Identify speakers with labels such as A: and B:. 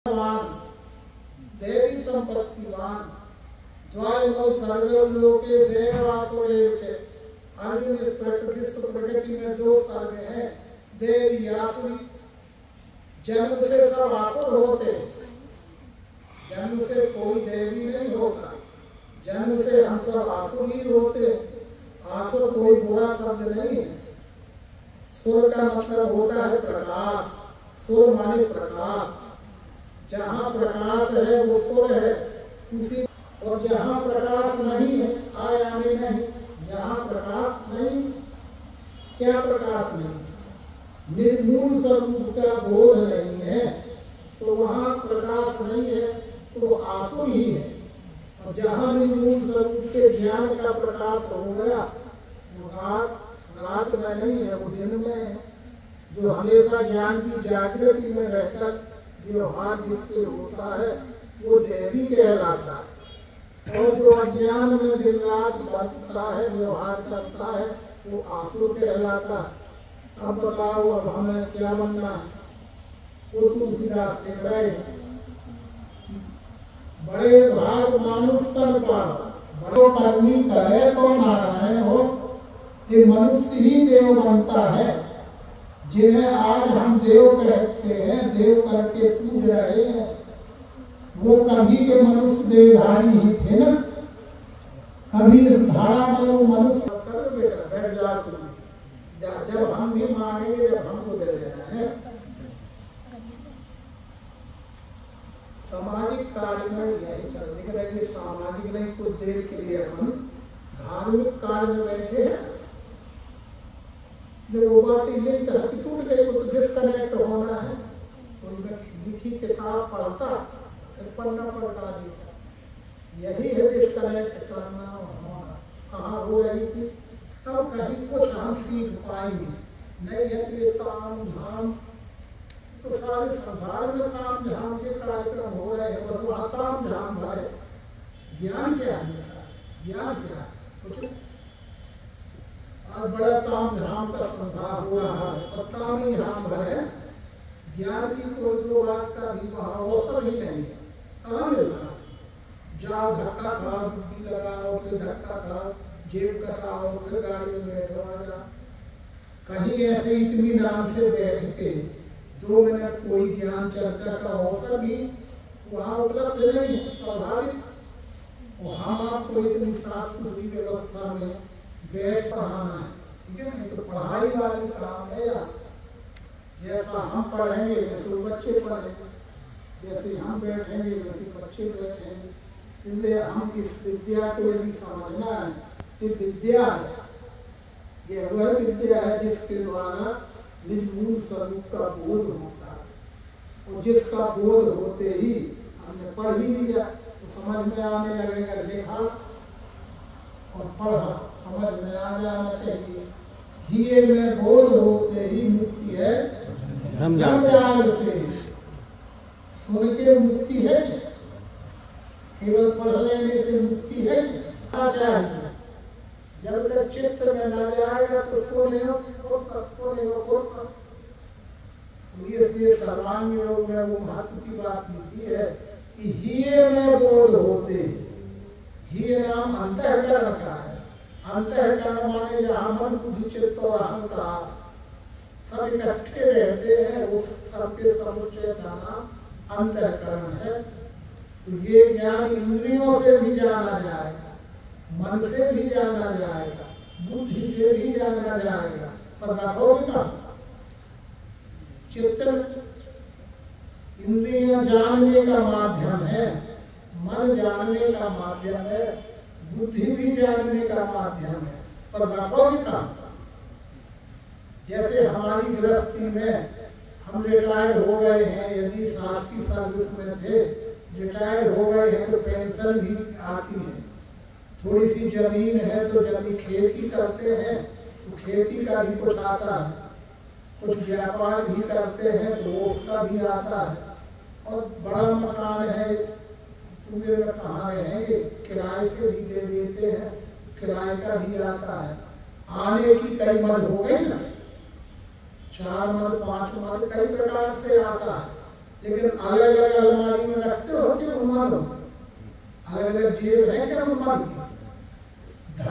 A: देवी संपत्तिवान द्वैमौ सर्वलोके देवासुरेव च। अर्जुन, इस प्रकृति में दो सर्ग हैं, देवी आसुरी। जन्म से सब आसुर होते, जन्म से कोई देवी नहीं होता, जन्म से हम सब आसुर ही होते। आसुर कोई बुरा शब्द नहीं है। सुर का मतलब होता है प्रकाश, सुर माने प्रकाश। जहाँ प्रकाश है वो सुर है उसी, और जहाँ प्रकाश नहीं है आयामी नहीं। जहाँ प्रकाश नहीं, क्या प्रकाश नहीं, निर्मूल स्वरूप का बोध नहीं है, तो वहाँ प्रकाश नहीं है, तो वो आंसू ही है। और जहाँ निर्मूल स्वरूप के ज्ञान का प्रकाश हो गया, वो रात में नहीं है, वो दिन में है। जो हमेशा ज्ञान की जागृति में रहकर व्यवहार जिससे होता है वो देवी कहलाता है, और जो अज्ञान में दिन रात बरतता है, व्यवहार करता है, वो आसुर कहलाता है। अब बताओ, अब हमें क्या बनना है? वो तुलसीदास लिख रहे हैं, बड़े भाग मानुष तन पावा, बड़ो कर्मी करे तो नारायण हो। ये मनुष्य ही देव बनता है, जिन्हें आज हम देव कहते हैं, देव करके पूज रहे हैं, वो कभी के मनुष्य देहधारी ही थे ना। कभी इस धारा में वो मनुष्य कर बेटा बैठ जा तुम, जब हम भी मांगेंगे, जब हमको दे देना है। सामाजिक कार्य में यही चलने रहेंगे, सामाजिक नहीं, कुछ देर के लिए अपन धार्मिक कार्य में बैठे हैं। वो बात ये टूट गई, वो तो डिस्कनेक्ट होना है। कोई लिखी किताब पढ़ता फिर पढ़ना पलटा देता, यही है डिस्कनेक्ट करना होना। कहाँ हो रही थी, तब कहीं कुछ हम सीख पाएंगे। नहीं है कि ये ताम झाम, तो सारे संसार में ताम झाम के कार्यक्रम हो रहे हैं, बस वहाँ ताम झाम भरे। ज्ञान क्या है? ज्ञान क्या है? कुछ नहीं। आज बड़ा ताम झाम का संसार हो रहा है, और ताम ही झाम भरे। ज्ञान की कोई दो बात का भी वहाँ अवसर ही नहीं है। कहाँ मिल रहा? जाओ धक्का खाओ, डुबकी लगाओ, फिर धक्का खाओ, जेब कटाओ, फिर गाड़ी में बैठो, आ जाओ। कहीं ऐसे इत्मीनान से बैठ के 2 मिनट कोई ज्ञान चर्चा का अवसर भी वहाँ उपलब्ध नहीं है। स्वाभाविक वहाँ आपको इतनी साफ सुथरी व्यवस्था में बैठ पढ़ाना है, ठीक है ना? तो पढ़ाई वाली काम है यार। जैसा हम पढ़ेंगे वैसे बच्चे पढ़ेंगे, जैसे हम बैठेंगे वैसे बच्चे बैठेंगे। इसलिए हम इस विद्या को यदि समझना है कि विद्या है, ये वह विद्या है जिसके द्वारा निर्मूल स्वरूप का बोध होता है, और जिसका बोध होते ही हमने पढ़ ही लिया तो समझ में आने लगेगा। लिखा और पढ़ा, समझ में आ जाना चाहिए। हिये में बोध होते ही मुक्ति है ब्रह्मज्ञान से। सुन के मुक्ति है क्या? केवल पढ़ लेने से मुक्ति है क्या? चाहिए। जब तक चित्त में न जाएगा तो सोने हो। इसलिए सर्वांग योग में वो महत्व की बात लिखी है कि हिये में बोध होते। हिये नाम अंतःकरण का है। अंतःकरण माने जहाँ मन, बुद्धि, चित्त और अहंकार सब इकट्ठे रहते हैं, उस सबके समुच्चय का नाम अंतःकरण है। तो ये ज्ञान इंद्रियों से भी जाना जाएगा, मन से भी जाना जाएगा, बुद्धि से भी जाना जाएगा, पर रखोगे कहाँ? चित्त इंद्रियां जानने का माध्यम है, मन जानने का माध्यम है, बुद्धि भी जानने का माध्यम है, पर रखोगे कहाँ? जैसे हमारी गृहस्थी में हम रिटायर हो गए हैं, यदि सास की सर्विस में थे, रिटायर हो गए हैं तो पेंशन भी आती है। थोड़ी सी जमीन है तो जब खेती करते हैं तो खेती का भी कुछ आता है, कुछ व्यापार भी करते हैं तो उसका भी आता है, और बड़ा मकान है, पूरे में कहाँ रहेंगे, किराए से भी दे देते हैं, किराए का भी आता है। आने की कई मद हो गई ना, 4 मद 5 मद कई प्रकार से आता है। लेकिन अलग अलग अलमारी में रखते हो कि उम्र हो, अलग अलग जेब है क्या उम्र की।